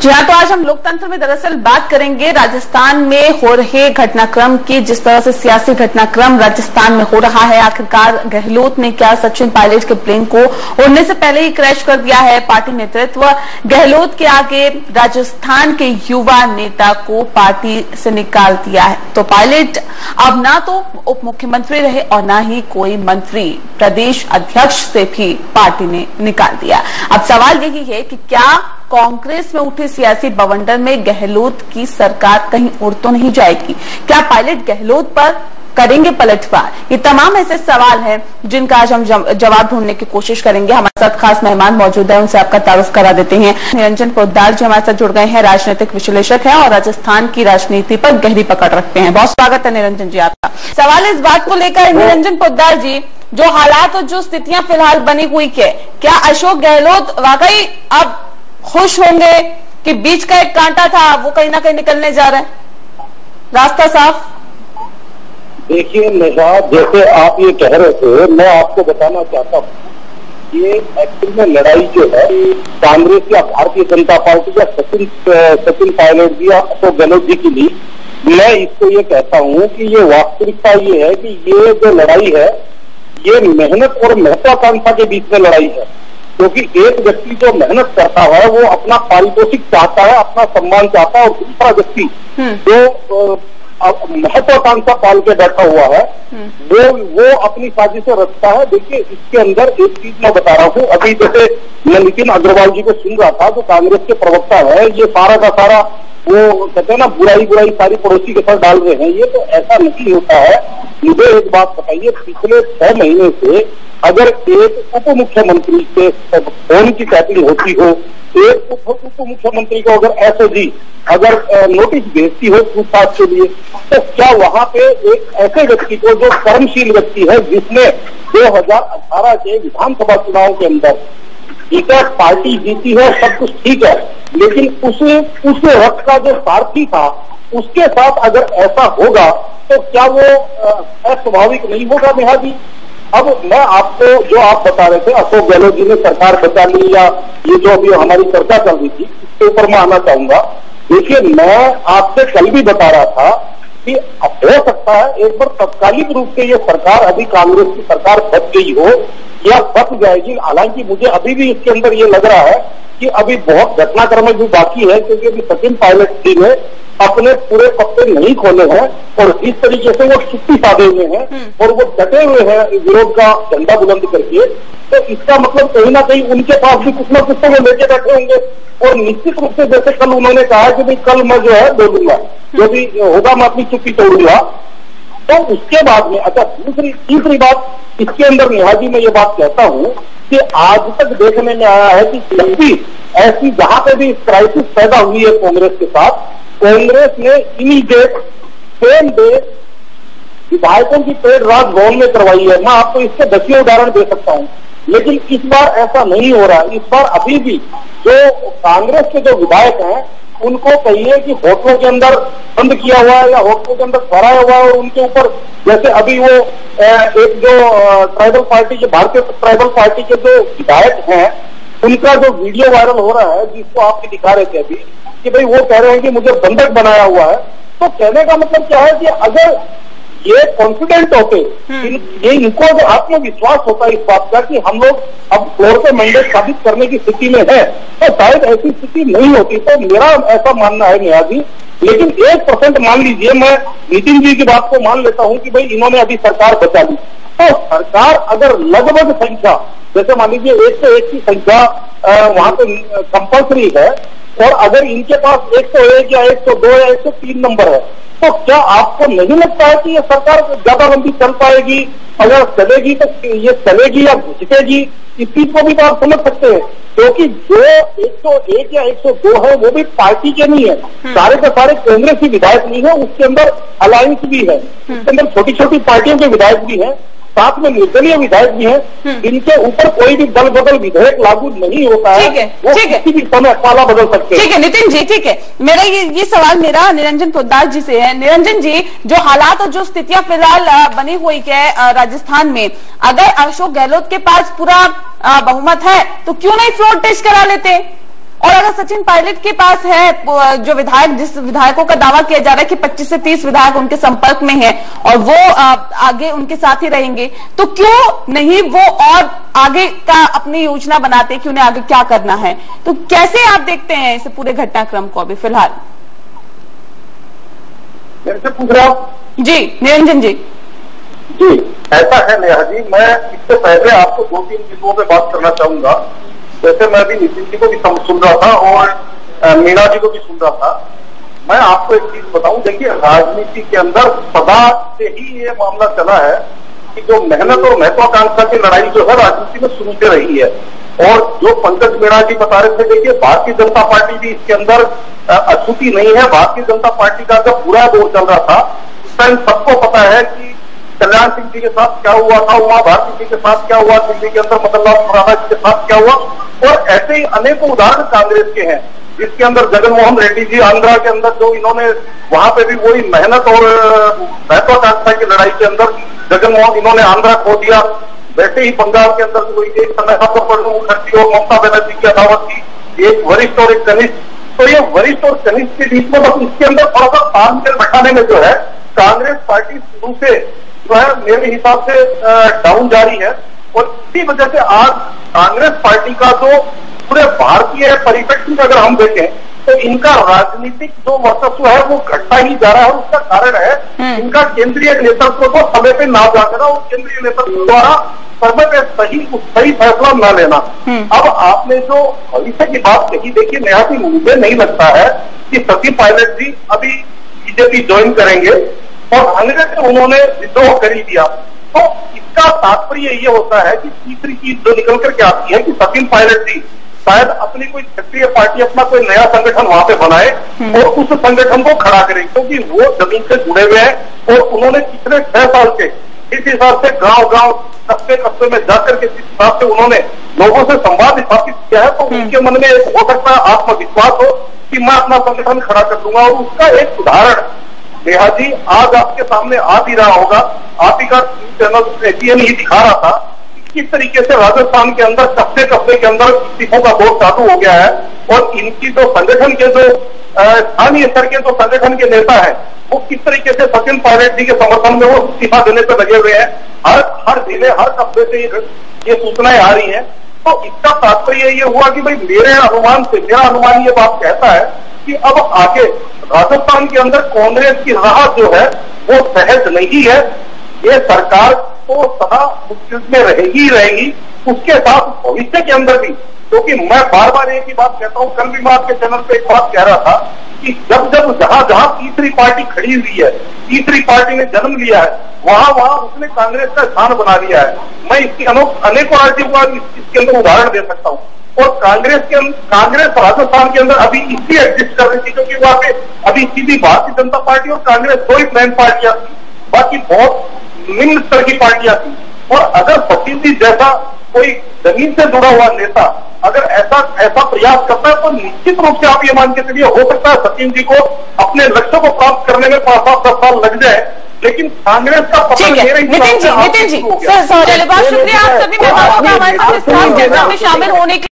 जी हाँ, तो आज हम लोकतंत्र में दरअसल बात करेंगे राजस्थान में हो रहे घटनाक्रम की। जिस तरह से सियासी घटनाक्रम राजस्थान में हो रहा है, आखिरकार गहलोत ने क्या सचिन पायलट के प्लेन को उड़ने से पहले ही क्रैश कर दिया है? पार्टी नेतृत्व गहलोत के आगे राजस्थान के युवा नेता को पार्टी से निकाल दिया है। तो पायलट अब ना तो उप मुख्यमंत्री रहे और ना ही कोई मंत्री, प्रदेश अध्यक्ष से भी पार्टी ने निकाल दिया। अब सवाल यही है कि क्या कांग्रेस में उठे सियासी बवंडर में गहलोत की सरकार कहीं उड़ तो नहीं जाएगी? क्या पायलट गहलोत पर करेंगे पलटवार? ये तमाम ऐसे सवाल हैं जिनका आज हम जवाब ढूंढने की कोशिश करेंगे। हमारे साथ खास मेहमान मौजूद है, उनसे आपका तारुफ करा देते हैं। निरंजन पोद्दार जी हमारे साथ जुड़ गए हैं, राजनीतिक विश्लेषक हैं और राजस्थान की राजनीति पर गहरी पकड़ रखते हैं। बहुत स्वागत है निरंजन जी आपका। सवाल इस बात को लेकर निरंजन पोद्दार जी, जो हालात और जो स्थितियां फिलहाल बनी हुई है, क्या अशोक गहलोत वाकई अब खुश होंगे कि बीच का एक कांटा था वो कहीं ना कहीं निकलने जा रहा है, रास्ता साफ? देखिए निजात, जैसे आप ये कह रहे थे, मैं आपको बताना चाहता हूँ ये एक्चुअल में लड़ाई जो है कांग्रेस या भारतीय जनता पार्टी या सचिन पायलट जी या अशोक गहलोत जी की नहीं। मैं इसको ये कहता हूँ कि ये वास्तविकता ये है कि ये जो लड़ाई है ये मेहनत और महत्वाकांक्षा के बीच में लड़ाई है। क्योंकि एक व्यक्ति जो मेहनत करता है वो अपना पारितोषिक चाहता है, अपना सम्मान चाहता है, और दूसरा व्यक्ति जो महत्वाकांक्षा पाल के बैठा हुआ है वो अपनी साजिशें रचता है। देखिए इसके अंदर एक चीज मैं बता रहा हूँ, अभी जैसे मैं नितिन अग्रवाल जी को सुन रहा था, जो कांग्रेस के प्रवक्ता है, ये सारा का सारा वो कहते हैं ना बुराई सारी पड़ोसी के साथ डाल रहे हैं। ये तो ऐसा नहीं होता है। मुझे एक बात बताइए, पिछले 6 महीने से अगर एक उप मुख्यमंत्री से फोन की टैपिंग होती हो, एक उप मुख्यमंत्री को अगर एसओजी अगर नोटिस भेजती हो पूछताछ के लिए, तो क्या वहां पे एक ऐसे व्यक्ति को जो कर्मशील व्यक्ति है, जिसने 2018 के विधानसभा चुनाव के अंदर ठीक है पार्टी जीती है, सब कुछ ठीक है, लेकिन उस वक्त का जो सारथी था उसके साथ अगर ऐसा होगा तो क्या वो अस्वाभाविक नहीं होगा निहाजी? अब मैं आपको जो आप बता रहे थे अशोक गहलोत जी ने सरकार बचा ली, या ये जो अभी हमारी चर्चा चल रही थी, इसके ऊपर मैं आना चाहूंगा। देखिए मैं आपसे कल भी बता रहा था कि हो सकता है एक बार तत्कालिक रूप से ये सरकार, अभी कांग्रेस की सरकार बच गई हो या बच जाएगी। हालांकि मुझे अभी भी इसके अंदर ये लग रहा है कि अभी बहुत घटनाक्रम भी बाकी है, क्योंकि अभी सचिन पायलट जी ने अपने पूरे पत्ते नहीं खोले हैं और जिस तरीके से वो छुट्टी साधे हुए हैं और वो डटे हुए हैं विरोध का झंडा बुलंद करके, तो इसका मतलब कहीं ना कहीं उनके पास भी कुछ ना कुछ तो वो लेके बैठे होंगे। और निश्चित रूप से जैसे कल उन्होंने कहा कि भाई कल मैं जो है बोलूंगा, जो भी होगा मैं अपनी चुप्पी तोड़ूंगा, तो उसके बाद में अच्छा तीसरी बात इसके अंदर निहाजी मैं ये बात कहता हूँ कि आज तक देखने में आया है कि जब भी ऐसी जहां पे भी क्राइसिस पैदा हुई है कांग्रेस के साथ, कांग्रेस ने इमीडिएट सेम डे विधायकों की पेड राजभवन में करवाई है। मैं आपको इसके 10 उदाहरण दे सकता हूं, लेकिन इस बार ऐसा नहीं हो रहा। इस बार अभी भी जो कांग्रेस के जो विधायक हैं उनको कहिए कि होटलों के अंदर बंद किया हुआ है या होटलों के अंदर भराया हुआ है, और उनके ऊपर जैसे अभी वो एक जो ट्राइबल पार्टी के भारतीय ट्राइबल पार्टी के जो विधायक हैं उनका जो वीडियो वायरल हो रहा है, जिसको आप दिखा रहे थे अभी, कि भाई वो कह रहे हैं कि मुझे बंधक बनाया हुआ है। तो कहने का मतलब क्या है कि अगर ये कॉन्फिडेंट होते, ये इनको जो आत्मविश्वास होता है इस बात का कि हम लोग अब फ्लोर पे मैंडेट साबित करने की स्थिति में है, तो शायद ऐसी स्थिति नहीं होती। तो मेरा ऐसा मानना है निहाजी, लेकिन 1% मान लीजिए, मैं नितिन जी की बात को मान लेता हूं कि भाई इन्होंने अभी सरकार बचा ली, तो सरकार अगर लगभग संख्या जैसे मान लीजिए 101 की संख्या वहां पे कंपल्सरी है, और अगर इनके पास 101 या 102 या 103 नंबर है, तो क्या आपको नहीं लगता है कि ये सरकार ज्यादा लंबी चल पाएगी? अगर चलेगी तो ये चलेगी या घुसकेगी? इस चीज को भी तो आप समझ सकते हैं, क्योंकि जो 101 या 102 है वो भी पार्टी के नहीं है, सारे के सारे कांग्रेस की विधायक नहीं है, उसके अंदर अलायंस भी है, उसके अंदर छोटी छोटी पार्टियों के विधायक भी हैं, साथ में निर्दलीय विधायक भी हैं, जिनके ऊपर कोई भी दल बदल विधेयक लागू नहीं होता है। वो किसी भी समय पाला बदल सकते हैं। ठीक है नितिन जी, ठीक है। मेरा ये सवाल मेरा निरंजन पोद्दार जी से है। निरंजन जी, जो हालात और जो स्थितियां फिलहाल बनी हुई है राजस्थान में, अगर अशोक गहलोत के पास पूरा बहुमत है तो क्यों नहीं फ्लोर टेस्ट करा लेते? और अगर सचिन पायलट के पास है जो विधायक, जिस विधायकों का दावा किया जा रहा है कि 25 से 30 विधायक उनके संपर्क में हैं और वो आगे उनके साथ ही रहेंगे, तो क्यों नहीं वो और आगे का अपनी योजना बनाते कि उन्हें आगे क्या करना है? तो कैसे आप देखते हैं इस पूरे घटनाक्रम को अभी फिलहाल? मेरे से पूछ रहे हो? जी निरंजन जी। जी ऐसा है नेहा जी, मैं इससे पहले आपको 2-3 चीजों पे बात करना चाहूंगा। जैसे मैं भी नितिन जी को भी सुन रहा था और मीना जी को भी सुन रहा था। मैं आपको एक चीज बताऊं, देखिए राजनीति के अंदर सदा से ही ये मामला चला है कि जो मेहनत और महत्वाकांक्षा की लड़ाई जो है राजनीति में शुरू से रही है। और जो पंकज मीणा जी बता रहे थे, देखिए भारतीय जनता पार्टी भी इसके अंदर अछूती नहीं है। भारतीय जनता पार्टी का जब पूरा दौर चल रहा था उस टाइम सबको पता है कि कल्याण सिंह जी के साथ क्या हुआ था, उमा भारती जी के साथ क्या हुआ, दिल्ली के अंदर मदन लाल खुराना जी के साथ क्या हुआ, और ऐसे ही अनेकों उदाहरण कांग्रेस के हैं जिसके अंदर जगन मोहन रेड्डी जी आंध्रा के अंदर जो इन्होंने वहां पे भी वही मेहनत और महत्वाकांक्षा की लड़ाई के अंदर जगन मोहन इन्होंने आंध्रा खो दिया। वैसे ही बंगाल के अंदर वही एक समय प्रणब मुखर्जी और ममता बनर्जी की अदावत थी, एक वरिष्ठ और एक कनिष्ठ। तो ये वरिष्ठ और कनिष्ठ के बीच में बस इसके अंदर थोड़ा सा तालमेल बैठाने में जो है कांग्रेस पार्टी शुरू से जो है मेरे हिसाब से डाउन जारी है। और इसी वजह से आज कांग्रेस पार्टी का जो पूरे भारतीय परिप्रेक्ष्य में अगर हम देखें तो इनका राजनीतिक जो वर्चस्व है वो घटता ही जा रहा है। उसका कारण है इनका केंद्रीय नेतृत्व को समय पे ना जाकर और केंद्रीय नेतृत्व द्वारा समय पे सही फैसला न लेना। अब आपने जो भविष्य की बात कही, देखिए नेहा जी, मुझे नहीं लगता है कि सचिन पायलट जी अभी बीजेपी ज्वाइन करेंगे और हंगरी से उन्होंने विद्रोह कर ही दिया। तो इसका तात्पर्य ये होता है कि तीसरी चीज जो निकल करके आती है कि सचिन पायलट जी शायद अपनी कोई क्षेत्रीय पार्टी, अपना कोई नया संगठन वहां पे बनाए और उस संगठन को खड़ा करे, क्योंकि वो जमीन से जुड़े हुए हैं और उन्होंने पिछले 6 साल के इस हिसाब से गांव-गांव, कस्बे में जाकर के जिस हिसाब से उन्होंने लोगों से संवाद स्थापित किया है, तो उनके मन में हो सकता है आत्मविश्वास हो कि मैं अपना संगठन खड़ा कर दूंगा। और उसका एक उदाहरण नेहा जी आज आपके सामने आ भी रहा होगा, आप ही का चैनल एटीएन ही दिखा रहा था किस तरीके से राजस्थान के अंदर कस्बे के अंदर सिखों का दौर चालू हो गया है। और इनकी जो संगठन के जो स्थानीय स्तर के जो संगठन के नेता है वो किस तरीके से सचिन पायलट जी के समर्थन में वो इस्तीफा देने पर लगे हुए हैं। हर जिले, हर कस्बे से ये सूचनाएं आ रही है। तो इसका तात्पर्य ये हुआ कि भाई मेरे अनुमान ये बात कहता है कि अब आगे राजस्थान के अंदर कांग्रेस की राह जो है वो सहज नहीं है। ये सरकार तो सदा मुश्किल में रहेगी। उसके साथ भविष्य के अंदर भी, क्योंकि मैं बार बार एक ही बात कहता हूँ, कल भी मैं आपके चैनल पे एक बात कह रहा था कि जब जहां तीसरी पार्टी खड़ी हुई है, तीसरी पार्टी ने जन्म लिया है, वहां उसने कांग्रेस का स्थान बना लिया है। मैं इसकी अनेकों राज्यों का इसके अंदर उदाहरण दे सकता हूँ। और कांग्रेस राजस्थान के अंदर अभी इसलिए एग्जिस्ट कर रही थी क्योंकि वहां पे अभी सीधी भारतीय जनता पार्टी और कांग्रेस 2 ही प्लान पार्टियां थी, बाकी बहुत निम्न स्तर की पार्टियां थी। और अगर सचिन जी जैसा कोई जमीन से जुड़ा हुआ नेता अगर ऐसा प्रयास करता है तो निश्चित रूप से आप ये मान के चलिए हो सकता है सचिन जी को अपने लक्ष्य को प्राप्त करने में 5-7 साल लग जाए, लेकिन कांग्रेस का पतन नितिन जी, बहुत शुक्रिया आप सभी मेहमानों का हमारे साथ इस खास चर्चा में शामिल होने के